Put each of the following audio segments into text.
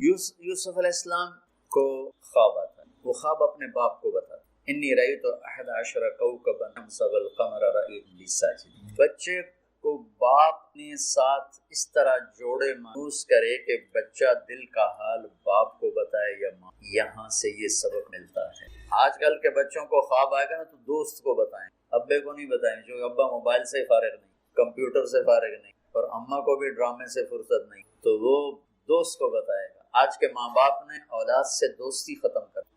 یوسف علیہ السلام کو خواب آتا ہے، وہ خواب اپنے باپ کو بتاتا ہے، انی رأیت 11 کوکبا شمس والقمر رأیت لی ساجدین۔ بچے کو باپ نے ساتھ اس طرح جوڑے مانوس کرے کہ بچہ دل کا حال باپ کو بتائے یا ماں۔ یہاں سے یہ سبق ملتا ہے۔ آج کل کے بچوں کو خواب آئے گا نا تو دوست کو بتائیں، ابے کو نہیں بتائیں، جو ابا موبائل سے فارغ نہیں، کمپیوٹر سے فارغ نہیں، اور اماں کو بھی ڈرامے سے فرصت نہیں، تو وہ دوست کو بتائے گا۔ آج کے ماں باپ نے اولاد سے دوستی ختم کر دی۔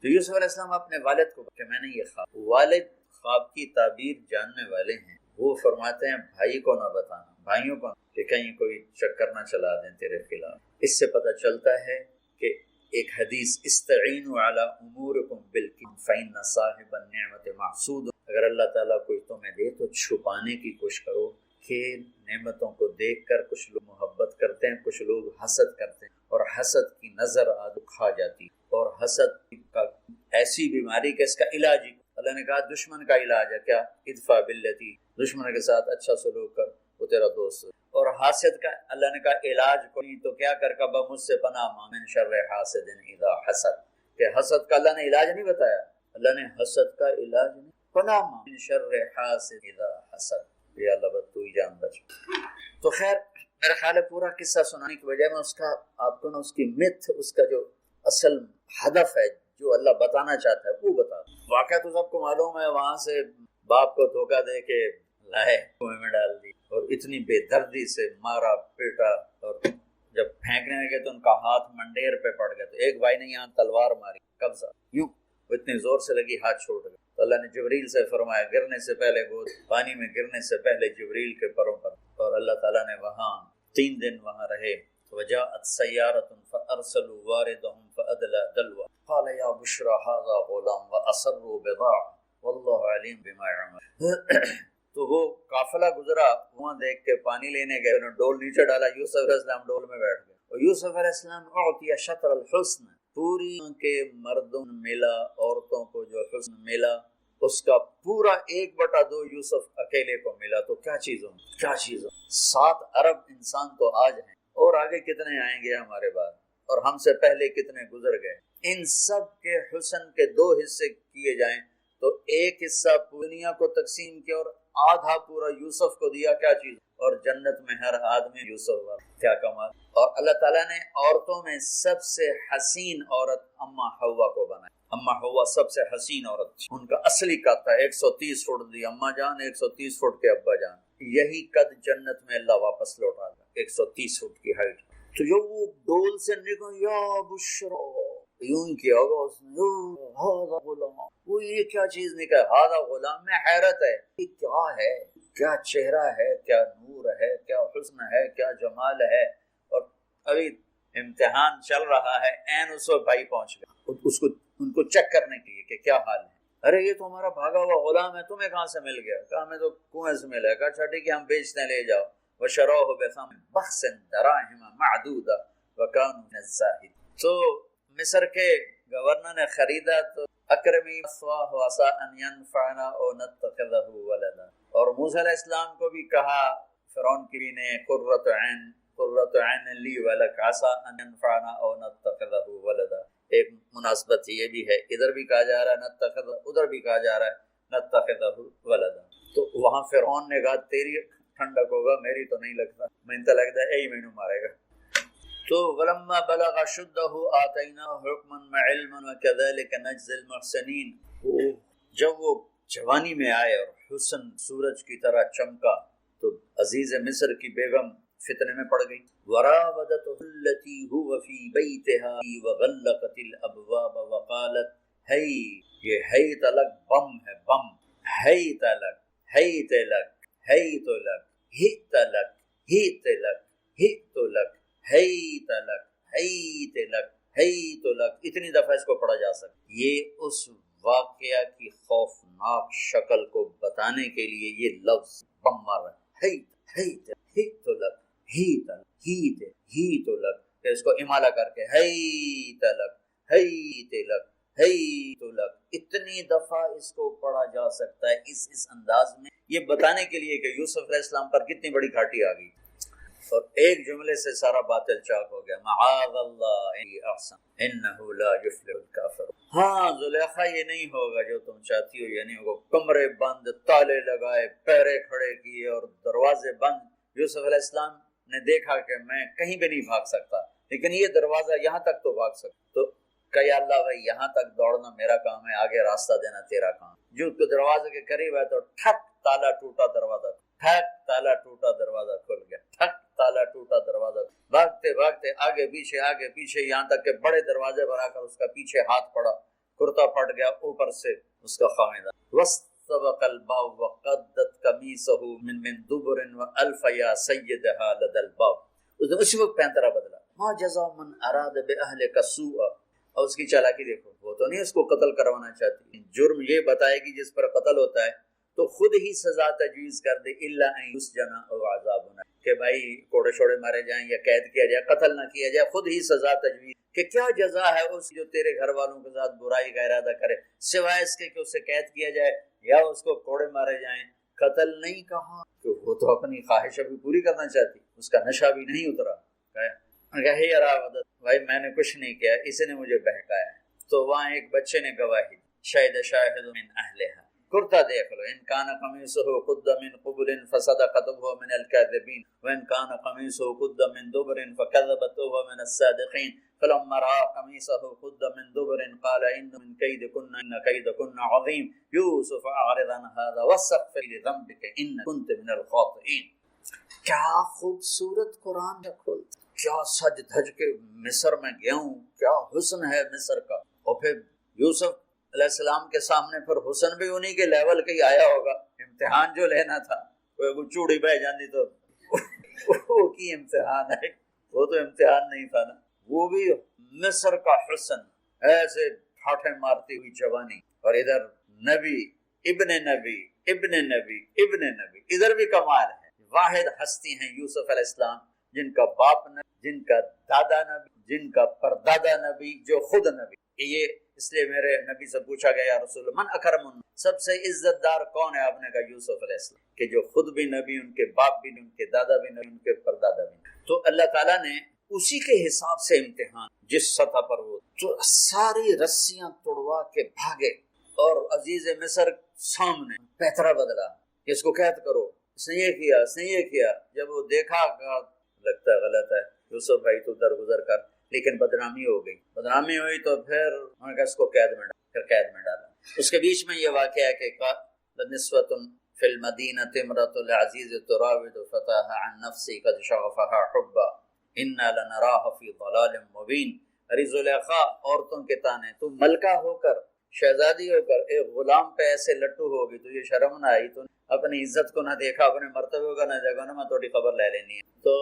تو یوسف علیہ السلام اپنے والد کو کہ میں نے یہ خواب، والد خواب کی تعبیر جاننے والے ہیں، وہ فرماتے ہیں بھائی کو نہ بتانا، بھائیوں کو کہ کہیں کوئی چکر نہ چلا دیں تیرے خلاف۔ اس سے پتہ چلتا ہے کہ ایک حدیث استعینوا علی امورکم بالکم فإن صاحب النعمت محسود، اگر اللہ تعالیٰ کوئی تمہیں دے تو چھپانے کی کوشش کرو کہ نعمتوں کو دیکھ کر کچھ لوگ محبت کرتے ہیں، کچھ لوگ حسد کرتے ہیں، اور حسد کی نظر آدھو کھا جاتی ہے، اور حسد کا ایسی بیماری کہ اس کا علاج ہی اللہ نے کہا دشمن کا علاج ہے کیا؟ ادفع باللتی، دشمن کے ساتھ اچھا سلوک کر، وہ تیرا دوست ہے۔ اور حاسد کا اللہ نے کہا علاج کوئی تو کیا کر کبا مجھ سے پناہ مانگ من شر حاسد اذا حسد، کہ حسد کا اللہ نے علاج نہیں بتایا، اللہ نے حسد کا علاج نہیں، پناہ مانگ من شر حاسد اذا حسد، یا اللہ بس تو ہی جان بچ۔ تو خیر میرا خیال ہے پورا قصہ سنانے کی وجہ میں اس کا آپ کو نا اس کی متھ، اس کا جو اصل ہدف ہے جو اللہ بتانا چاہتا ہے وہ بتا۔ واقعہ تو سب کو معلوم ہے، وہاں سے باپ کو دھوکہ دے کے لائے کنویں میں ڈال دی، اور اتنی بے دردی سے مارا پیٹا، اور جب پھینکنے لگے تو ان کا ہاتھ منڈیر پہ پڑ گیا، تو ایک بھائی نے یہاں تلوار ماری قبضہ، یوں وہ اتنی زور سے لگی ہاتھ چھوٹ گیا، تو اللہ نے جبریل سے فرمایا گرنے سے پہلے گود، پانی میں گرنے سے پہلے جبریل کے پروں پر، اور اللہ تعالیٰ نے وہاں 3 دن وہاں رہے۔ وجاءت سیارۃ فارسلوا واردهم فادلى دلوا قال یا بشرى هذا غلام واسروا بضاعة والله علیم بما يعملون۔ تو وہ قافلہ گزرا، وہاں دیکھ کے پانی لینے گئے، انہوں نے ڈول نیچے ڈالا، یوسف علیہ السلام ڈول میں بیٹھ گئے، اور یوسف علیہ السلام اعطی شطر الحسن، پوری کے مردوں ملا، عورتوں کو جو حسن ملا اس کا پورا 1/2 یوسف اکیلے کو ملا، تو کیا چیزوں 7 ارب انسان تو آج ہیں، اور آگے کتنے آئیں گے ہمارے بعد، اور ہم سے پہلے کتنے گزر گئے۔ ان سب کے حسن کے 2 حصے کیے جائیں تو ایک حصہ دنیا کو تقسیم کیا اور آدھا پورا یوسف کو دیا، کیا چیز، اور جنت میں ہر آدمی یوسف والا، کیا کمال۔ اور اللہ تعالیٰ نے عورتوں میں سب سے حسین عورت اما حوا کو بنایا، اما حوا سب سے حسین عورت تھی، ان کا اصلی قد تھا 130 فٹ دی اما جان، 130 فٹ کے ابا جان، یہی قد جنت میں اللہ واپس لوٹا گا، 130 فٹ کی ہائٹ۔ تو جو وہ ڈول سے نکل یا بشرا یوں کیا ہوگا اس نے، ہاذا غلام، وہ یہ کیا چیز نکل، ہاذا غلام میں حیرت ہے، یہ کیا ہے، کیا چہرہ ہے، کیا نور ہے، کیا حسن ہے، کیا جمال ہے۔ اور ابھی امتحان چل رہا ہے، این اس وقت بھائی پہنچ گئے اس کو ان کو چیک کرنے کے لیے کہ کیا حال ہے۔ ارے یہ تو ہمارا بھاگا ہوا غلام ہے، تمہیں کہاں سے مل گیا؟ کہا ہمیں تو کنویں سے ملا ہے۔ کہا اچھا ٹھیک ہے ہم بیچتے ہیں، لے جاؤ۔ وشروه بثمن بخس دراهم معدودہ وكانوا من الزاهدين۔ تو مصر کے گورنر نے خریدا تو اکرمی مثواه وعسى ان ينفعنا او نتخذه ولدا، اور موسیٰ علیہ السلام کو بھی کہا فرعون کی نے قرۃ عین لی ولک عسى ان ينفعنا او نتخذه ولدا۔ ایک مناسبت یہ بھی ہے، ادھر بھی کہا جا رہا ہے نتخذ، ادھر بھی کہا جا رہا ہے نتخذه ولدا۔ تو وہاں فرعون نے کہا تیری ٹھنڈک ہوگا، میری تو نہیں لگتا، میں تو لگتا ہے یہی مینوں مارے گا۔ تو ولما بلغ شدہ آتیناہ حکما وعلما وکذلک نجزی المحسنین۔ جب وہ جوانی میں آئے اور حسن سورج کی طرح چمکا تو عزیز مصر کی بیگم فتنے میں پڑ گئی۔ وراودته التي هو في بيتها وغلقت الابواب وقالت ہی، یہ ہی تلک بم ہے، بم ہی تلک، ہی تلک، ہی تلک، ہی تلک، ہی تلک، ہی تلک، ہی تلک، ہی تلک، ہی تلک، اتنی دفعہ اس کو پڑھا جا سکتا۔ یہ اس واقعہ کی خوفناک شکل کو بتانے کے لیے یہ لفظ بم مار رہا ہے، ہی تلک، ہی تلک، ہی تلک، ہی تلک، پھر اس کو امالہ کر کے ہی تلک، ہی تلک، ہی تلک، اتنی دفعہ اس کو پڑھا جا سکتا ہے اس انداز میں، یہ بتانے کے لیے کہ یوسف علیہ السلام پر کتنی بڑی گھاٹی آ گئی۔ اور ایک جملے سے سارا باطل چاک ہو گیا. معاذ اللہ احسن انہ لا یفلح الکافر. ہاں زلیخا یہ نہیں ہوگا جو تم چاہتی ہو، یعنی وہ کمرے بند، تالے لگائے، پہرے کھڑے کیے اور دروازے بند. یوسف علیہ السلام نے دیکھا کہ میں کہیں بھی نہیں بھاگ سکتا، لیکن یہ دروازہ یہاں تک تو بھاگ سکتا. تو کہ اللہ بھائی یہاں تک دوڑنا میرا کام ہے، آگے راستہ دینا تیرا کام. جو دروازے کے قریب ہے تو ٹھک تالا ٹوٹا دروازہ، ٹھک تالا ٹوٹا دروازہ کھل گیا، ٹھک تالا ٹوٹا دروازہ. بھاگتے بھاگتے آگے پیچھے یہاں تک کہ بڑے دروازے پر آ کر اس کا پیچھے ہاتھ پڑا، کرتا پھٹ گیا، اوپر سے اس کا خامیدہ. واستبق الباب وقدت قمیصه من دبر والف یا سیدها لدى الباب. اس نے اسی وقت پینترا بدلا. ما جزاء من اراد باهلك سوءا. اور اس کی چالاکی دیکھو، وہ تو نہیں اس کو قتل کروانا چاہتی، جرم یہ بتائے گی جس پر قتل ہوتا ہے تو خود ہی سزا تجویز کر دے. الا ان یسجن او عذاب، کہ بھائی کوڑے شوڑے مارے جائیں یا قید کیا جائے، قتل نہ کیا جائے، خود ہی سزا تجویز. کہ کیا جزا ہے اس جو تیرے گھر والوں کے ساتھ برائی کا ارادہ کرے، سوائے اس کے کہ اسے قید کیا جائے یا اس کو کوڑے مارے جائیں. قتل نہیں کہا کہ وہ تو اپنی خواہش ابھی پوری کرنا چاہتی، اس کا نشہ بھی نہیں اترا. بھائی میں نے کچھ نہیں کیا، اسے نے مجھے بہکایا. تو وہاں ایک بچے نے گواہی دی. شاہد شاہد من اہلها. کرتا دیکھ لو، ان کان قمیصه قد من قبل فصدقت وهو من الكاذبين وان کان قمیصه قد من دبر فكذبت وهو من الصادقين. فلما راى قميصه قد من دبر قال ان من كيدكن ان كيدكن عظيم يوسف اعرض عن هذا واستغفر لذنبك ان كنت من الخاطئين. کیا خوبصورت قرآن کا کھولتا، کیا سج دھج کے مصر میں گیا ہوں، کیا حسن ہے مصر کا. اور پھر یوسف علیہ السلام کے سامنے پھر حسن بھی انہی کے لیول کا ہی آیا ہوگا. امتحان جو لینا تھا، کوئی چوڑی بہ جاندی تو وہ کی امتحان ہے، وہ تو امتحان نہیں تھا نا. وہ بھی مصر کا حسن، ایسے ٹھاٹھے مارتی ہوئی جوانی، اور ادھر نبی ابن نبی ابن نبی ابن نبی. ادھر بھی کمال ہے. واحد ہستی ہیں یوسف علیہ السلام، جن کا باپ نبی، جن کا دادا نبی، جن کا پردادا نبی، جو خود نبی. یہ اس لیے میرے نبی سے پوچھا گیا یا رسول من اکرم، سب سے عزت دار کون ہے؟ آپ نے کہا یوسف علیہ السلام، کہ جو خود بھی نبی، ان کے باپ بھی، ان کے دادا بھی نبی، ان کے پردادا بھی. تو اللہ تعالیٰ نے اسی کے حساب سے امتحان، جس سطح پر وہ جو ساری رسیاں توڑوا کے بھاگے اور عزیز مصر سامنے پیترا بدلا کہ اس کو قید کرو، اس نے یہ کیا، اس نے یہ کیا. جب وہ دیکھا لگتا ہے غلط ہے، یوسف بھائی تو درگزر کر، لیکن بدنامی ہو گئی. بدنامی ہوئی تو پھر انہوں نے کہا اس کو قید میں ڈالا. اس کے بیچ میں یہ واقعہ ہے کہ نسوۃ فی المدینۃ امرأۃ العزیز تراود فتاها عن نفسه قد شغفها حبا انا لنراها فی ضلال مبین. ارے زلیخا عورتوں کے تانے، تو ملکہ ہو کر، شہزادی ہو کر ایک غلام پہ ایسے لٹو ہوگی، تو یہ شرم نہ آئی؟ تو اپنی عزت کو نہ دیکھا، اپنے مرتبے کو نہ دیکھا نا، میں تھوڑی خبر لے لینی ہے. تو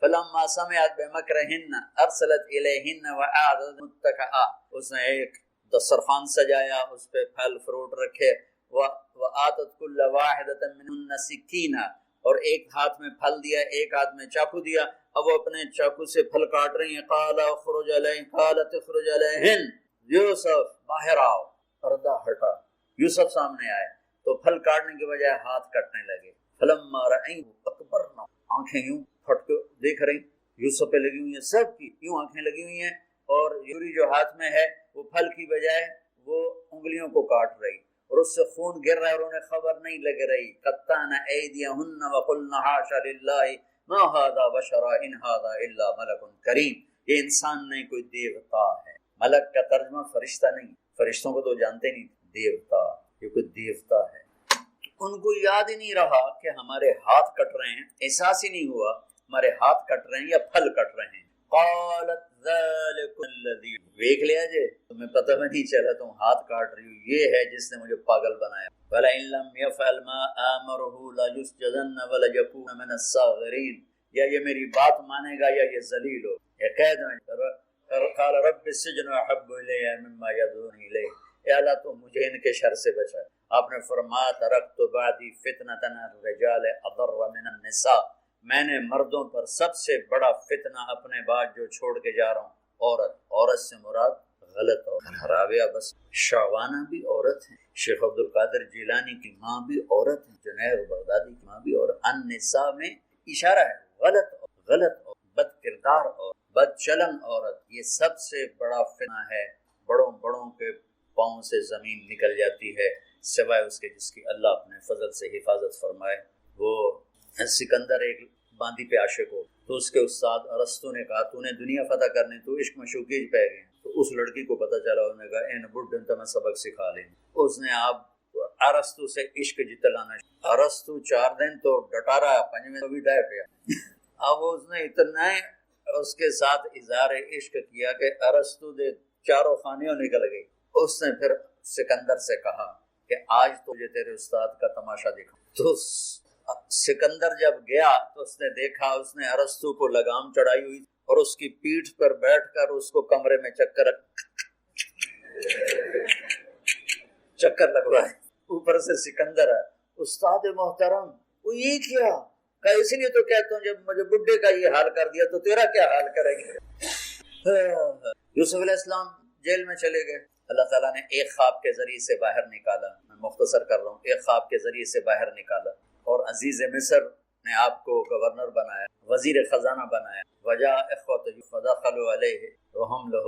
فلما سمعت بمکرہن ارسلت الیہن وآتت متکئا. اس نے ایک دسترخوان سجایا، اس پہ پھل فروٹ رکھے. وآتت کل واحدۃ منہن سکینہ، اور ایک ہاتھ میں پھل دیا، ایک ہاتھ میں چاقو دیا. اب وہ اپنے چاقو سے پھل کاٹ رہی ہیں. قالت اخرج علیہن، یوسف باہر آؤ. پردہ ہٹا، یوسف سامنے آئے تو پھل کاٹنے کے بجائے ہاتھ کٹنے لگے. فلما رأیہ اکبرنا، آنکھیں یوں پھٹ کے دیکھ رہی یوسف پہ لگی ہوئی ہیں، سب کی یوں آنکھیں لگی ہوئی ہیں، اور یوری جو ہاتھ میں ہے وہ پھل کی بجائے وہ انگلیوں کو کاٹ رہی، اور اس سے خون گر رہا ہے، اور انہیں خبر نہیں لگ رہی. قطعن ایدیہن وقلن حاشا للہ ما ھذا بشرا ان ھذا الا ملک کریم. یہ انسان نہیں، کوئی دیوتا ہے. ملک کا ترجمہ فرشتہ نہیں، فرشتوں کو تو جانتے نہیں، دیوتا، یہ کوئی دیوتا ہے. ان کو یاد ہی نہیں رہا کہ ہمارے ہاتھ کٹ رہے ہیں، احساس ہی نہیں ہوا ہمارے ہاتھ کٹ رہے ہیں یا پھل کٹ رہے ہیں. قالت ذلک الذی، دیکھ لیا جی تمہیں پتہ بھی نہیں چلا تم ہاتھ کاٹ رہی ہو، یہ ہے جس نے مجھے پاگل بنایا. وَلَئِن لَّمْ يَفْعَلْ مَا آمَرُهُ لَيُسْجَنَّ وَلَيَكُونَ مِنَ الصَّاغِرِينَ. یا یہ میری بات مانے گا یا یہ ذلیل ہو، یہ قید میں. قال رب السجن احب الی مما يدعوننی الیہ. اے اللہ تو مجھے ان کے شر سے بچا. آپ نے فرمایا ترکت بعدی فتنۃ الرجال اضر من النساء، میں نے مردوں پر سب سے بڑا فتنہ اپنے بعد جو چھوڑ کے جا رہا ہوں عورت. عورت سے مراد غلط عورت. رابعہ بس شاوانہ بھی عورت ہیں، شیخ عبد القادر جیلانی کی ماں بھی عورت ہیں، جنید بغدادی کی ماں بھی عورت. النساء میں اشارہ ہے غلط غلط اور بد کردار اور بد چلن عورت یہ سب سے بڑا فتنہ ہے. بڑوں بڑوں کے پاؤں سے زمین نکل جاتی ہے سوائے اس کے جس کی اللہ اپنے فضل سے حفاظت فرمائے. وہ سکندر ایک باندی پہ عاشق ہو تو اس کے استاد ارسطو نے کہا تو نے دنیا فتح کرنی تو عشق میں شوکیج پہ گئے. تو اس لڑکی کو پتہ چلا, انہوں نے کہا این بڈھن تو میں سبق سکھا لیں. اس نے آپ ارسطو سے عشق جتلانا. ارسطو 4 دن تو ڈٹا رہا, 5ویں تو بھی ڈائے پیا. اب اس نے اتنا اس کے ساتھ اظہار عشق کیا کہ ارسطو دے 4 خانیوں نکل گئی. اس نے پھر سکندر سے کہا کہ آج تجھے تیرے استاد کا تماشا دکھا. تو سکندر جب گیا تو اس نے دیکھا اس نے ارسطو کو لگام چڑھائی ہوئی اور اس کی پیٹھ پر بیٹھ کر اس کو کمرے میں چکر لگوائے. اوپر سے سکندر ہے, استاد محترم وہ یہ کیا کہ اس لیے تو کہتا ہوں جب مجھے بڈھے کا یہ حال کر دیا تو تیرا کیا حال کریں گے. یوسف علیہ السلام جیل میں چلے گئے. اللہ تعالیٰ نے ایک خواب کے ذریعے سے باہر نکالا. میں مختصر کر رہا ہوں. ایک خواب کے ذریعے سے باہر نکالا اور عزیز مصر نے آپ کو گورنر بنایا, وزیر خزانہ بنایا. وجاء اخوته فدخلوا علیہ وهم له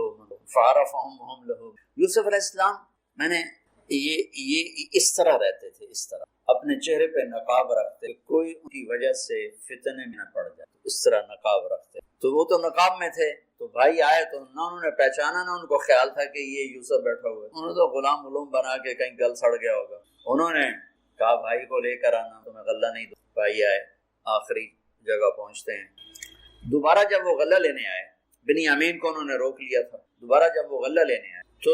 فعرفهم وهم له. یوسف علیہ السلام میں نے یہ اس طرح رہتے تھے, اس طرح اپنے چہرے پہ نقاب رکھتے, کوئی ان کی وجہ سے فتنے میں نہ پڑ جائے, اس طرح نقاب رکھتے. تو وہ تو نقاب میں تھے, تو بھائی آئے تو نہ انہوں نے پہچانا, نہ ان کو خیال تھا کہ یہ یوسف بیٹھا ہوا ہے. انہوں نے تو غلام علوم بنا کے کہیں گل سڑ گیا ہوگا. انہوں نے کہا بھائی کو لے کر آنا, تو میں غلہ نہیں دوں. بھائی آئے, آخری جگہ پہنچتے ہیں. دوبارہ جب وہ غلہ لینے آئے, بنیامین کو انہوں نے روک لیا تھا. دوبارہ جب وہ غلہ لینے آئے تو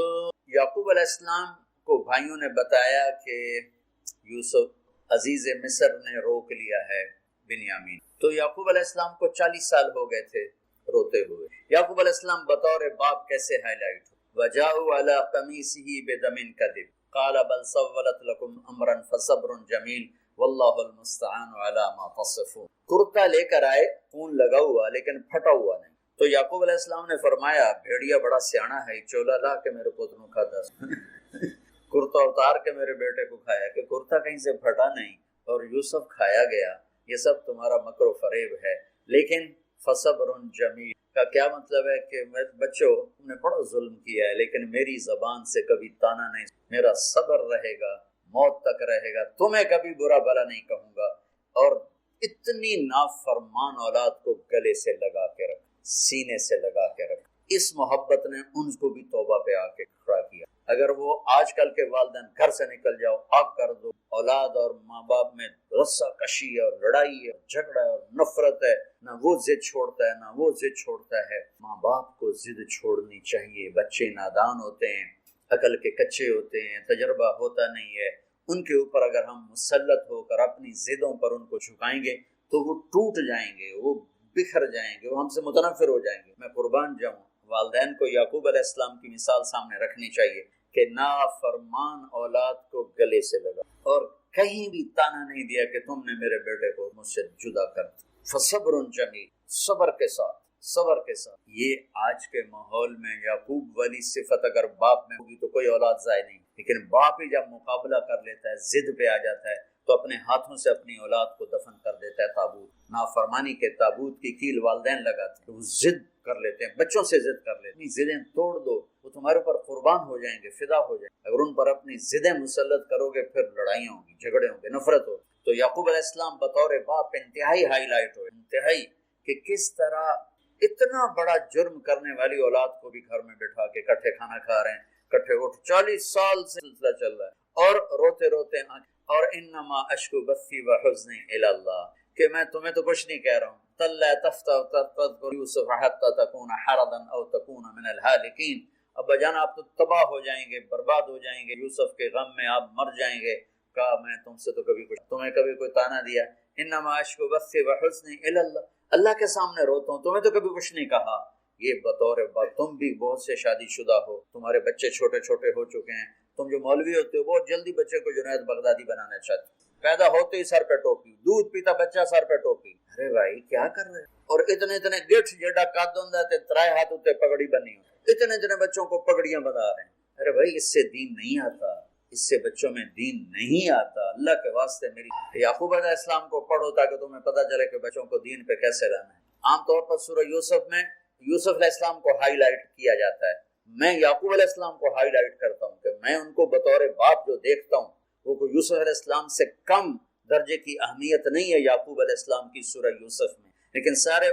یعقوب علیہ السلام کو بھائیوں نے بتایا کہ یوسف عزیز مصر نے روک لیا ہے بنیامین. تو یعقوب علیہ السلام کو 40 سال ہو گئے تھے روتے ہوئے. یعقوب علیہ السلام بطور باپ کیسے ہائی لائٹ ہو. وَجَاءُوا عَلَىٰ قَمِيصِهِ بِدَمٍ كَذِبٍ قَالَ بَلْ سَوَّلَتْ لَكُمْ أَمْرًا فَصَبْرٌ جَمِيلٌ وَاللَّهُ الْمُسْتَعَانُ عَلَىٰ مَا تَصِفُونَ. کرتا لے کر آئے, خون لگا ہوا لیکن پھٹا ہوا نہیں. تو یعقوب علیہ السلام نے فرمایا بھیڑیا بڑا سیانا ہے, چولا لا کے میرے پوتنوں کھاتا, کرتا اتار کے میرے بیٹے کو کھایا, کہ کرتا کہیں سے پھٹا نہیں اور یوسف کھایا گیا. یہ سب تمہارا مکر و فریب ہے. لیکن فصبر جمیل کا کیا مطلب ہے کہ بچوں تم نے بڑا ظلم کیا ہے لیکن میری زبان سے کبھی تانا نہیں, میرا صبر رہے گا, موت تک رہے گا, تمہیں کبھی برا بھلا نہیں کہوں گا. اور اتنی نافرمان اولاد کو گلے سے لگا کے رکھ, سینے سے لگا کے رکھ. اس محبت نے ان کو بھی توبہ پہ آ کے کھڑا کیا. اگر وہ آج کل کے والدین گھر سے نکل جاؤ آگ کر دو, اولاد اور ماں باپ میں رسا کشی اور لڑائی ہے, جھگڑا اور نفرت ہے, نہ وہ ضد چھوڑتا ہے نہ وہ ضد چھوڑتا ہے. ماں باپ کو ضد چھوڑنی چاہیے. بچے نادان ہوتے ہیں, عقل کے کچے ہوتے ہیں, تجربہ ہوتا نہیں ہے. ان کے اوپر اگر ہم مسلط ہو کر اپنی ضدوں پر ان کو جھکائیں گے تو وہ ٹوٹ جائیں گے, وہ بکھر جائیں گے, وہ ہم سے متنفر ہو جائیں گے. میں قربان جاؤں, والدین کو یعقوب علیہ السلام کی مثال سامنے رکھنی چاہیے کہ نافرمان اولاد کو گلے سے لگا اور کہیں بھی تانا نہیں دیا کہ تم نے میرے بیٹے کو مجھ سے جدا کر دیا. فصبر جمیل, صبر کے ساتھ, صبر کے ساتھ. یہ آج کے ماحول میں یعقوب والی صفت اگر باپ میں ہوگی تو کوئی اولاد ضائع نہیں, لیکن باپ ہی جب مقابلہ کر لیتا ہے, ضد پہ آ جاتا ہے, تو اپنے ہاتھوں سے اپنی اولاد کو دفن کر دیتا ہے تابوت. نافرمانی کے تابوت کی کیل والدین لگاتے ہیں, وہ ضد کر لیتے ہیں, بچوں سے ضد کر لیتے ہیں. اپنی ضدیں توڑ دو, وہ تمہارے اوپر قربان ہو جائیں گے, فدا ہو جائیں گے. اگر ان پر اپنی ضدیں مسلط کرو گے پھر لڑائیاں ہوں گی, جھگڑے ہوں گے, نفرت ہو. تو یعقوب علیہ السلام بطور باپ انتہائی ہائی لائٹ ہو, انتہائی کہ کس طرح اتنا بڑا جرم کرنے والی اولاد کو بھی گھر میں بٹھا کے کٹھے کھانا کھا رہے ہیں, کٹھے اٹھ, 40 سال سے سلسلہ چل رہا ہے اور روتے روتے اور انما اشکو بثی وحزنی الی اللہ, کہ میں تمہیں تو کچھ نہیں کہہ رہا ہوں. تَلَّا تَفْتَحُ تَذْكُرُ يُوسُفَ حَتَّى تَكُونَ حَرَضًا أَوْ تَكُونَ مِنَ الْهَالِكِينَ. ابا جان آپ تو تباہ ہو جائیں گے, برباد ہو جائیں گے, یوسف کے غم میں آپ مر جائیں گے. کہا میں تم سے تو کبھی کچھ, تمہیں کبھی کوئی تانا دیا. انما اشکو بثی وحزنی الی اللہ, اللہ کے سامنے روتا ہوں, تمہیں تو کبھی کچھ نہیں کہا. یہ بطور بات, تم بھی بہت سے شادی شدہ ہو, تمہارے بچے چھوٹے چھوٹے ہو چکے ہیں, تم جو مولوی ہوتے ہو بہت جلدی بچے کو جنید بغدادی بنانا چاہتے, پیدا ہوتے ہی سر پہ ٹوپی, دودھ پیتا بچہ سر پہ ٹوپی. ارے بھائی کیا کر رہے, اور اتنے اتنے گٹھ جیڈا قد ہوندا تے ترائے ہاتھ تے پگڑی بنی ہو, اتنے اتنے بچوں کو پگڑیاں بنا رہے ہیں. ارے بھائی اس سے دین نہیں آتا, اس سے بچوں میں دین نہیں آتا. اللہ کے واسطے میری یعقوب علیہ السلام کو پڑھو تاکہ تمہیں پتہ چلے کہ بچوں کو دین پہ کیسے لانا ہے. عام طور پر سورہ یوسف میں یوسف علیہ السلام کو ہائی لائٹ کیا جاتا ہے، میں یعقوب علیہ السلام کو ہائی لائٹ کرتا ہوں کہ میں ان کو بطور باپ جو دیکھتا ہوں وہ یوسف علیہ السلام سے کم درجے کی اہمیت نہیں ہے یعقوب علیہ السلام کی سورہ یوسف میں، لیکن سارے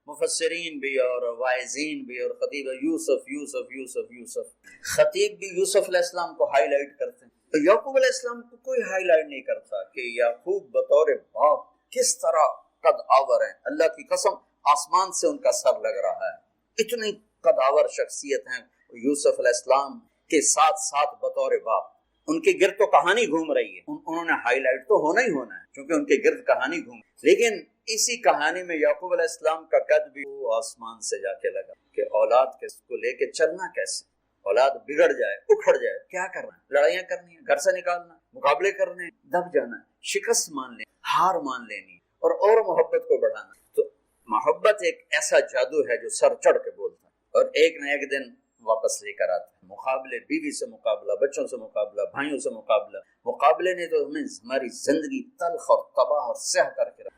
مفسرین بھی اور واعظین بھی اور خطیب یوسف یوسف یوسف یوسف، خطیب بھی یوسف علیہ السلام کو ہائی لائٹ کرتے ہیں، تو یعقوب علیہ السلام کو کوئی ہائی لائٹ نہیں کرتا کہ یعقوب بطور باپ کس طرح قد آور ہیں، اللہ کی قسم آسمان سے ان کا سر لگ رہا ہے، اتنی قد آور شخصیت ہیں یوسف علیہ السلام کے ساتھ ساتھ بطور باپ، ان کے گرد تو کہانی گھوم رہی ہے، انہوں نے ہائی لائٹ تو ہونا ہی ہونا ہے کیونکہ ان کے گرد کہانی گھوم، لیکن اسی کہانی میں یعقوب علیہ السلام کا قد بھی آسمان سے جا کے لگا کہ اولاد کو لے کے چلنا کیسے، اولاد بگڑ جائے اکھڑ جائے کیا کرنا ہے، لڑائیاں کرنی ہیں، گھر سے نکالنا، مقابلے کرنے، دب جانا، شکست مان لینی، ہار مان لینی اور محبت کو بڑھانا، تو محبت ایک ایسا جادو ہے جو سر چڑھ کے بولتا ہے اور ایک نہ ایک دن واپس لے کر آتا ہے، مقابلے، بیوی سے مقابلہ، بچوں سے مقابلہ، بھائیوں سے مقابلہ، مقابلے نے تو ہمیں ہماری زندگی تلخ اور تباہ اور سیاہ کر کے رکھا۔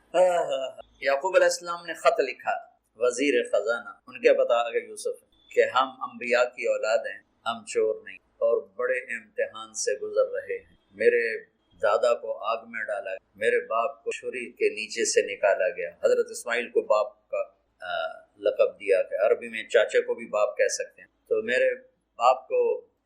یعقوب علیہ السلام نے خط لکھا وزیر خزانہ، ان کے پتا آگے یوسف کہ ہم انبیاء کی اولاد ہیں، ہم چور نہیں اور بڑے امتحان سے گزر رہے ہیں، میرے دادا کو آگ میں ڈالا گیا، میرے باپ کو چھری کے نیچے سے نکالا گیا، حضرت اسماعیل کو باپ کا لقب دیا کہ عربی میں چاچے کو بھی باپ کہہ سکتے ہیں، تو میرے باپ کو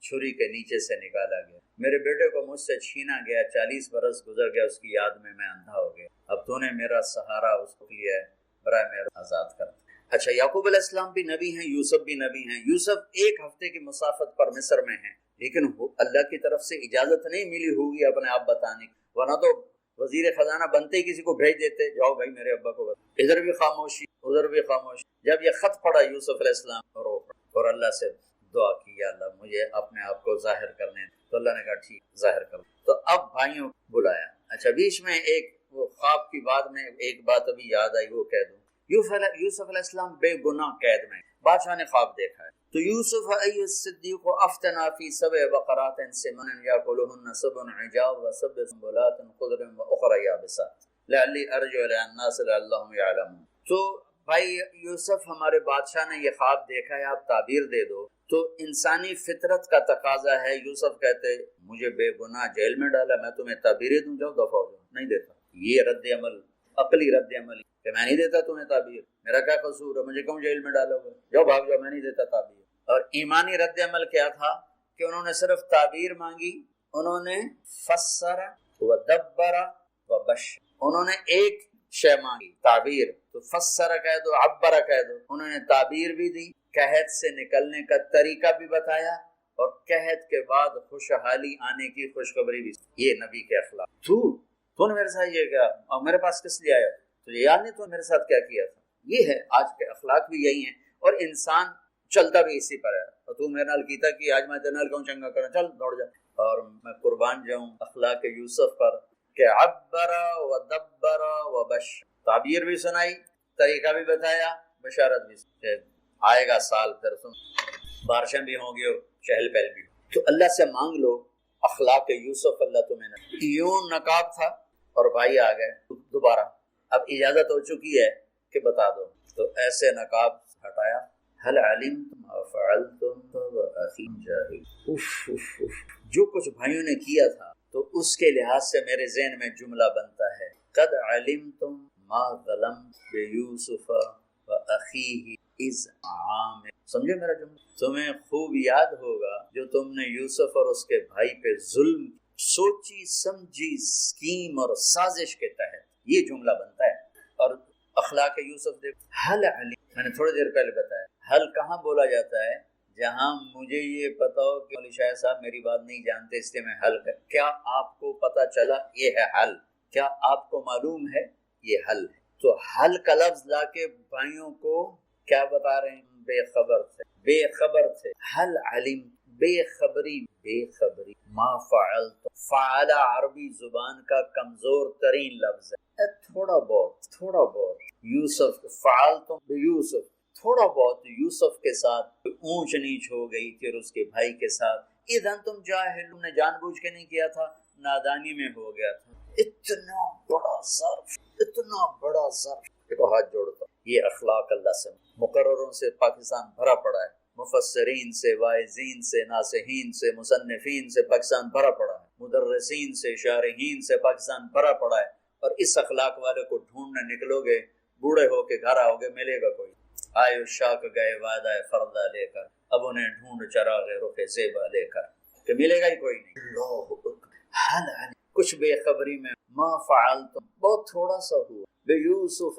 چھری کے نیچے سے نکالا گیا، میرے بیٹے کو مجھ سے چھینا گیا، 40 برس گزر گیا اس کی یاد میں اندھا ہو گیا، اب تو نے میرا سہارا اس کو لیا ہے، برائے میرا آزاد کر۔ اچھا، یعقوب علیہ السلام بھی نبی ہیں، یوسف بھی نبی ہیں، یوسف 1 ہفتے کی مسافت پر مصر میں ہیں، لیکن اللہ کی طرف سے اجازت نہیں ملی ہوگی اپنے آپ بتانے کی، ورنہ تو وزیر خزانہ بنتے ہی کسی کو بھیج دیتے، جاؤ بھائی میرے ابا کو بتا، ادھر بھی خاموشی ادھر بھی خاموشی۔ جب یہ خط پڑھا یوسف علیہ السلام اور اللہ سے دعا کی، یا اللہ مجھے اپنے آپ کو ظاہر کرنے، تو اللہ نے کہا ٹھیک ظاہر کرو، تو اب بھائیوں بلایا۔ اچھا، بیچ میں ایک وہ خواب کی بات میں ایک بات ابھی یاد آئی، وہ کہہ دوں، یوسف علیہ السلام بے گناہ قید میں، بادشاہ نے خواب دیکھا ہے، تو یوسف ایھا الصدیق افتنا فی 7 بقرات سمن یاکلہن 7 عجاف و7 سنبلات خضر واخر یابسات لعلی ارجع الی الناس لعلهم یعلمون۔ تو بھائی یوسف، ہمارے بادشاہ نے یہ خواب دیکھا ہے، آپ تعبیر دے دو۔ تو انسانی فطرت کا تقاضا ہے، یوسف کہتے مجھے بے گناہ جیل میں ڈالا، میں تمہیں تعبیریں دوں، جاؤ دفع ہو جاؤ، نہیں دیتا۔ یہ رد عمل، عقلی رد عمل کہ میں نہیں دیتا تمہیں تعبیر، میرا کیا قصور ہے، مجھے کیوں جیل میں ڈالا ہوا ہے، جاؤ بھاگ جاؤ، میں نہیں دیتا تعبیر۔ اور ایمانی رد عمل کیا تھا کہ انہوں نے صرف تعبیر مانگی، انہوں نے فسر و دبر و بشر، انہوں نے ایک شے مانگی تعبیر، تو فسر کہہ دو، عبر کہہ دو، انہوں نے تعبیر بھی دی، قحط سے نکلنے کا طریقہ بھی بتایا، اور قحط کے بعد خوشحالی آنے کی خوشخبری بھی۔ یہ نبی کے اخلاق۔ تو نے میرے ساتھ یہ کیا، اور میرے پاس کس لیے آیا، تو یہ یاد نہیں تو میرے ساتھ کیا کیا تھا۔ یہ ہے آج کے اخلاق بھی یہی ہیں، اور انسان چلتا بھی اسی پر ہے، اور تو میرے نال کیتا کہ آج میں تیرے نال کیوں چنگا کروں، چل دوڑ جا۔ اور میں قربان جاؤں اخلاق یوسف پر کہ عبر و دبر و بشر، تعبیر بھی سنائی، طریقہ بھی بتایا، بشارت بھی کہ آئے گا سال، پھر تم بارشیں بھی ہوں گی اور چہل پہل بھی۔ تو اللہ سے مانگ لو اخلاق یوسف، اللہ تمہیں یوں نقاب تھا، اور بھائی آ گئے دوبارہ، اب اجازت ہو چکی ہے کہ بتا دو، تو ایسے نقاب ہٹایا، هل علمتم ما فعلتم واخی جاہل، جو کچھ بھائیوں نے کیا تھا، تو اس کے لحاظ سے میرے ذہن میں جملہ بنتا ہے، قد علمتم ما ظلمت بیوسف واخیہ اذ عام، سمجھے میرا جملہ؟ تمہیں خوب یاد ہوگا جو تم نے یوسف اور اس کے بھائی پہ ظلم، سوچی سمجھی اسکیم اور سازش کے تحت، یہ جملہ بنتا ہے۔ اور اخلاق یوسف دیکھ، حل علی، میں نے تھوڑی دیر پہلے بتایا، حل کہاں بولا جاتا ہے؟ جہاں مجھے یہ پتا ہو کہ مولوی شاہ صاحب میری بات نہیں جانتے اس لیے میں حل کر، کیا آپ کو پتا چلا یہ ہے حل؟ کیا آپ کو معلوم ہے یہ حل ہے؟ تو حل کا لفظ لا کے بھائیوں کو کیا بتا رہے ہیں؟ بے خبر تھے، بے خبر تھے، حل علم، بے خبری، بے خبری، ما فعلت، فعل عربی زبان کا کمزور ترین لفظ ہے، تھوڑا بہت یوسف، فعلتم بیوسف، تھوڑا بہت یوسف کے ساتھ اونچ نیچ ہو گئی، پھر اس کے بھائی کے ساتھ، اذن تم جاہل، نے جان بوجھ کے نہیں کیا تھا، نادانی میں ہو گیا تھا۔ اتنا بڑا ظرف، اتنا بڑا ظرف، دیکھو ہاتھ جوڑتا یہ اخلاق اللہ سے مقرروں سے پاکستان بھرا پڑا ہے، مفسرین سے، واعظین سے، ناصحین سے، مصنفین سے پاکستان بھرا پڑا ہے، مدرسین سے، شارحین سے پاکستان بھرا پڑا ہے، اور اس اخلاق والے کو ڈھونڈنے نکلو گے، بوڑھے ہو کے گھر آؤ گے، ملے گا کوئی؟ آئے شاک گئے وعدہ فردا لے کر، اب انہیں ڈھونڈ چراغ رخ زیبا لے کر، کہ ملے گا ہی کوئی نہیں۔ اللہ اکبر، کچھ بے خبری میں ما فعلتم، بہت تھوڑا سا ہوا، بے یوسف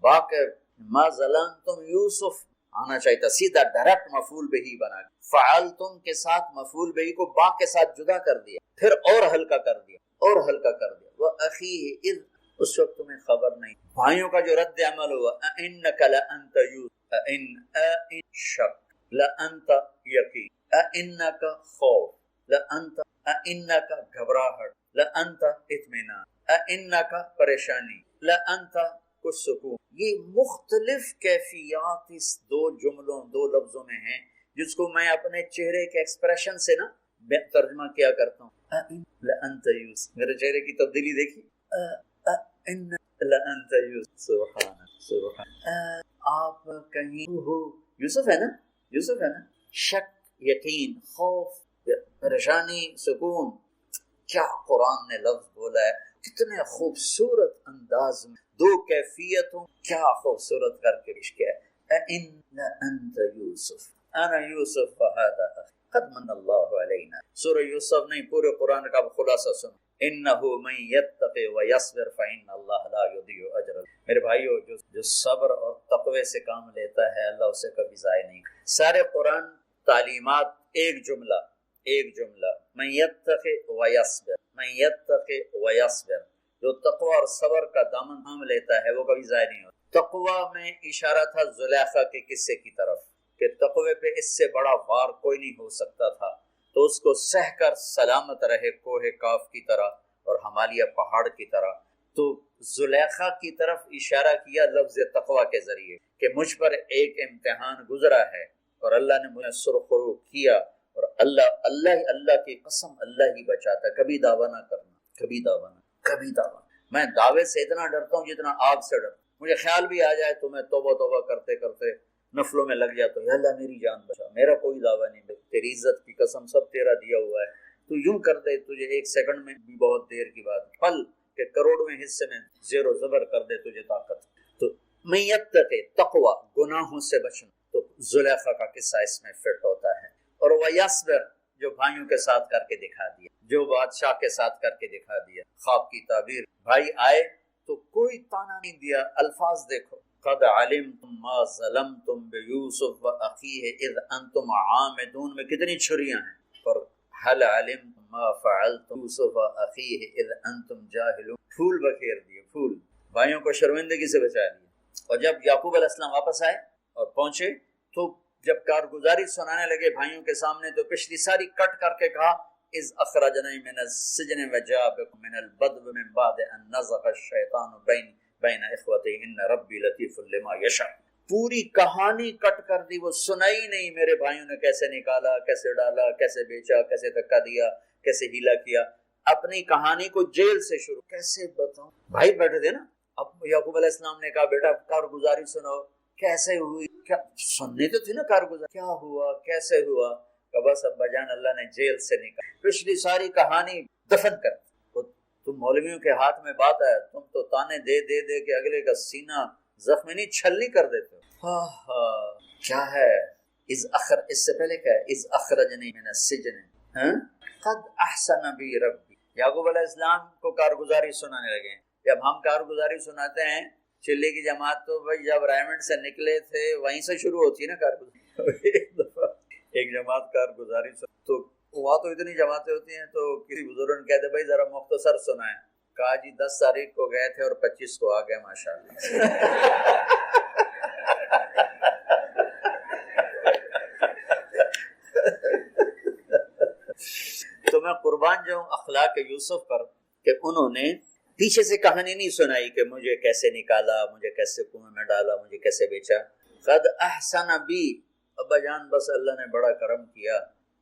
باقی ما ظلمتم یوسف آنا چاہیے تھا، سیدھا ڈائریکٹ مفعول بہی بنا، فعلتم کے ساتھ مفعول بہی کو با کے ساتھ جدا کر دیا، پھر اور ہلکا کر دیا، اور ہلکا کر دیا، وَأَخِيهِ اذ، اس وقت تمہیں خبر نہیں، بھائیوں کا جو رد عمل ہوا، اَإِنَّكَ لَأَنْتَ یوسف، اَإِن شک، لَأَنْتَ یقین، اَإِنَّكَ خوف، لَأَنْتَ، اَإِنَّكَ گھبراہٹ، لَأَنْتَ اطمینان، اَإِنَّكَ پریشانی، لَأَنْتَ کچھ سکون۔ یہ مختلف کیفیات اس دو جملوں، دو لفظوں میں ہیں، جس کو میں اپنے چہرے کے ایکسپریشن سے نا ترجمہ کیا کرتا ہوں۔ لأنت یوسف، میرے چہرے کی تبدیلی دیکھی، لأنت یوسف، سبحان سبحان، آپ کہیں ہو، یوسف ہے نا، یوسف ہے نا، شک، یقین، خوف، پریشانی، سکون، کیا قرآن نے لفظ بولا ہے، کتنے خوبصورت انداز میں دو کیفیتوں کیا خوبصورت کر کے پیش کیا ہے۔ اِنَّ أَنْتَ یوسف اَنَا یوسف فَهَذَا أَخِي قَدْ مَنَّ اللَّهُ عَلَيْنَا، سورہ یوسف نہیں پورے قرآن کا خلاصہ سنو، إِنَّهُ مَن يَتَّقِ وَيَصْبِرْ فَإِنَّ اللَّهَ لَا يُضِيعُ أَجْرَ، میرے بھائیو جو صبر اور تقوی سے کام لیتا ہے اللہ اسے کبھی ضائع نہیں۔ سارے قرآن تعلیمات ایک جملہ، ایک جملہ، من یتق ویصبر، من یتق ویصبر، جو تقوی اور صبر کا دامن تھام لیتا ہے وہ کبھی ضائع نہیں ہوتا۔ تقوی میں اشارہ تھا زلیخا کے قصے کی طرف کہ تقوی پہ اس سے بڑا وار کوئی نہیں ہو سکتا تھا، تو اس کو سہ کر سلامت رہے کوہ کاف کی طرح اور ہمالیہ پہاڑ کی طرح۔ تو زلیخا کی طرف اشارہ کیا لفظ تقوی کے ذریعے کہ مجھ پر ایک امتحان گزرا ہے اور اللہ نے مجھے سرخرو کیا، اور اللہ کی قسم اللہ ہی بچاتا، کبھی دعویٰ نہ کرنا، کبھی دعویٰ نہ، کبھی دعویٰ۔ میں دعوے سے اتنا ڈرتا ہوں جتنا آگ سے ڈرتا ہوں، مجھے خیال بھی آ جائے تو میں توبہ کرتے کرتے نفلوں میں لگ جاتا ہوں، یا اللہ میری جان بچا، میرا کوئی دعویٰ نہیں، تیری عزت کی قسم سب تیرا دیا ہوا ہے، تو یوں کر دے، تجھے ایک سیکنڈ میں بھی بہت دیر کی بات، پل کہ کروڑویں حصے میں زیر و زبر کر دے تجھے طاقت۔ تو میت تقوی، گناہوں سے بچنا، تو زلیخا کا قصہ اس میں فٹ ہوتا ہے۔ اور ویصبر، جو بھائیوں کے ساتھ کر کے دکھا دیا، جو بادشاہ کے ساتھ کر کے دکھا دیا، خواب کی تعبیر، بھائی آئے تو کوئی تانا نہیں دیا، الفاظ دیکھو، قد علمتم ما ظلمتم بیوسف واخیہ اذ انتم عامدون میں کتنی چھریاں ہیں، اور هل علمتم ما فعلتم یوسف واخیہ اذ انتم جاہلون، پھول بکھیر دیے، پھول، بھائیوں کو شرمندگی سے بچا لیا۔ اور جب یعقوب علیہ السلام واپس آئے اور پہنچے تو جب کارگزاری سنانے لگے بھائیوں کے سامنے تو پچھلی ساری کٹ کر کے کہا اذ اخرجنی من السجن وجاء بكم من البدو من بعد ان نزغ الشیطان بین اخوتی ان ربی لطیف لما یشاء، پوری کہانی کٹ کر دی، وہ سنائی نہیں میرے بھائیوں نے کیسے نکالا، کیسے ڈالا، کیسے بیچا، کیسے دھکا دیا، کیسے ہیلا کیا، اپنی کہانی کو جیل سے شروع، کیسے بتاؤں، بھائی بیٹھے تھے نا، اب یعقوب علیہ السلام نے کہا بیٹا کارگزاری سناؤ، کیسے ہوئی، کیا سننے تو تھی نا کارگزاری، کیا ہوا، کیسے ہوا، کہ بس ابا جان اللہ نے جیل سے نکالا، پچھلی ساری کہانی دفن کر۔ تم مولویوں کے ہاتھ میں بات ہے، تم تو تانے دے دے دے کے اگلے کا سینہ زخمی نہیں چھلنی کر دیتے ہو۔ کیا ہے اس سے پہلے کیا ہے، اذ اخرجنی من السجن قد احسن بی ربی، یعقوب علیہ السلام کو کارگزاری سنانے لگے۔ جب ہم کارگزاری سناتے ہیں چلی کی جماعت تو بھائی جب رائمنڈ سے نکلے تھے وہیں سے شروع ہوتی ہے نا کارگزاری۔ ایک دفعہ ایک جماعت کارگزاری تو وہاں تو اتنی جماعتیں ہوتی ہیں تو کسی بزرگ نے کہتے بھائی ذرا مختصر سنائیں، کہا جی 10 تاریخ کو گئے تھے اور 25 کو آ گئے ماشاءاللہ۔ تو میں قربان جاؤں اخلاق یوسف پر کہ انہوں نے پیچھے سے کہانی نہیں سنائی کہ مجھے کیسے نکالا، مجھے کیسے کنویں میں ڈالا، مجھے کیسے بیچا۔ قد احسن بی، ابا جان بس اللہ نے بڑا کرم کیا،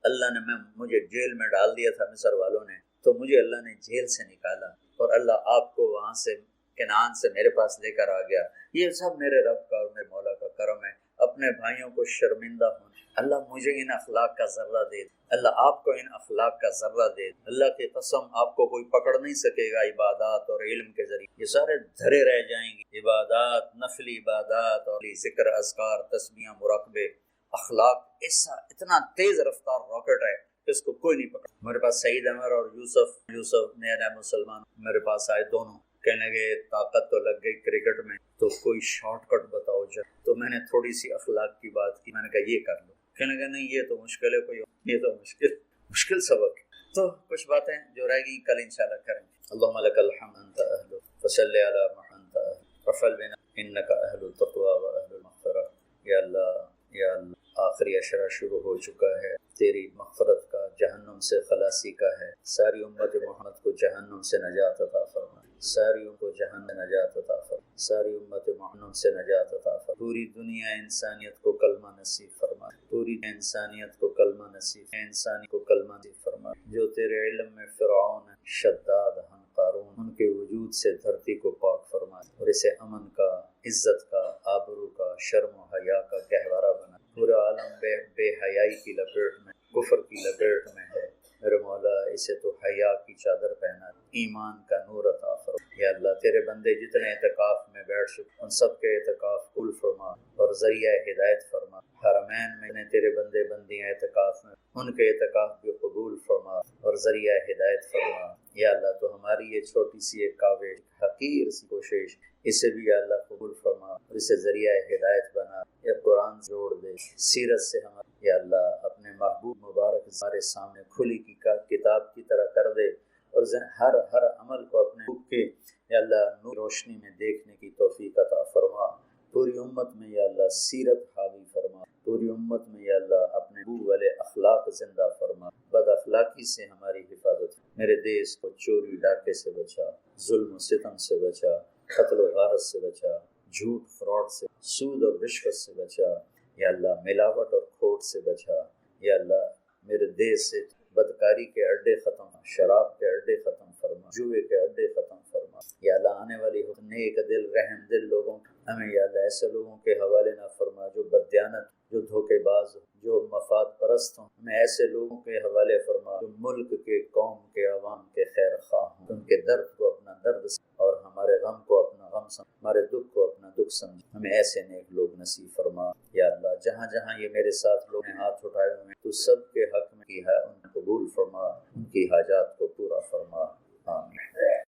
اللہ نے مجھے جیل میں ڈال دیا تھا مصر والوں نے، تو مجھے اللہ نے جیل سے نکالا، اور اللہ آپ کو وہاں سے کنعان سے میرے پاس لے کر آ گیا، یہ سب میرے رب کا اور میرے مولا کا کرم ہے۔ اپنے بھائیوں کو شرمندہ ہونا، اللہ مجھے ان اخلاق کا ذرہ دے، اللہ آپ کو ان اخلاق کا ذرہ دے۔ اللہ کی قسم آپ کو کوئی پکڑ نہیں سکے گا عبادات اور علم کے ذریعے، یہ سارے دھرے رہ جائیں گے، عبادات، نفلی عبادات اور ذکر، اذکار، تسبیحاں، مراقبے۔ اخلاق ایسا اتنا تیز رفتار راکٹ ہے کہ اس کو کوئی نہیں پکڑ۔ میرے پاس سعید احمد اور یوسف نیا مسلمان میرے پاس آئے، دونوں کہنے گے طاقت تو لگ گئی کرکٹ میں، تو کوئی شارٹ کٹ بتاؤ جا۔ تو میں نے تھوڑی سی اخلاق کی بات کی، میں نے کہا یہ کر لو، کہنے لگا نہیں یہ تو مشکل ہے، کوئی یہ تو مشکل سبق ہے۔ تو کچھ باتیں جو رہ گئی کل انشاءاللہ کریں گے۔ اللہم لک الحمد انت اہل فصلی علی محمد انت اہل وفعل بنا انک اہل التقوی و اہل المغفرہ۔ یا اللہ آخری عشرہ شروع ہو چکا ہے، تیری مغفرت کا، جہنم سے خلاصی کا ہے۔ ساری امت محمد کو جہنم سے نجات عطا فرما، ساری امت کو جہنم سے نجات عطا فرما، ساری امت محمد سے نجات عطا فرما۔ پوری دنیا انسانیت کو کلمہ نصیب فرما، پوری انسانیت کو کلمہ نصیب، انسانی کو کلمہ نصیب فرما۔ جو تیرے علم میں فرعون، شداد، قارون، ان کے وجود سے دھرتی کو پاک فرما اور اسے امن کا، عزت کا، آبرو کا، شرم و حیا کا گہوارہ بنا۔ پورا عالم بے حیائی کی لپیٹ میں، کفر کی لپیٹ میں ہے، میرے مولا اسے تو حیا کی چادر پہنا، ایمان کا نور عطا فرما۔ یا اللہ تیرے بندے جتنے اعتکاف میں بیٹھ چکے ان سب کے اعتکاف قبول فرما اور ذریعہ ہدایت فرما۔ حرمین میں تیرے بندے بندیاں اعتکاف میں، ان کے اعتکاف بھی قبول فرما اور ذریعہ ہدایت فرما۔ یا اللہ تو ہماری یہ چھوٹی سی ایک کاوش، حقیر سی کوشش، اسے بھی یا اللہ قبول فرما اور اسے ذریعہ ہدایت بنا، یا قرآن جوڑ دے، سیرت سے ہمارے یا اللہ اپنے محبوب مبارک ہمارے سامنے کھلی کی کتاب کی طرح کر دے، اور ہر عمل کو اپنے روح کے یا اللہ نور روشنی میں دیکھنے کی توفیق عطا فرما۔ پوری امت میں یا اللہ سیرت حاوی فرما، پوری امت میں یا اللہ اپنے محبوب والے اخلاق زندہ فرما، بد اخلاقی سے ہماری حفاظت۔ میرے دیش کو چوری ڈاکے سے بچا، ظلم و ستم سے بچا، قتل و غارت سے بچا، جھوٹ فراڈ سے، سود اور رشوت سے بچا، یا اللہ ملاوٹ اور کھوٹ سے بچا۔ یا اللہ میرے دیش سے بدکاری کے اڈے ختم، شراب کے اڈے ختم فرما، جوئے کے اڈے ختم فرما۔ یا اللہ آنے والی نیک دل، رحم دل لوگوں ہمیں یا اللہ ایسے لوگوں کے حوالے نہ فرما جو بددیانت، جو دھوکے باز ہوں، جو مفاد پرست ہوں، ہمیں ایسے لوگوں کے حوالے فرما جو ملک کے، قوم کے، عوام کے خیر خواہ ہوں۔ ان کے درد کو اپنا درد اور ہمارے غم کو اپنا غم سمجھ، ہمارے دکھ کو اپنا دکھ سمجھ، ہمیں ایسے نیک لوگ نصیب فرما۔ یا اللہ جہاں جہاں یہ میرے ساتھ لوگ نے ہاتھ اٹھائے ہوئے ہیں تو سب کے حق میں کی ہے، ان قبول فرما، ان کی حاجات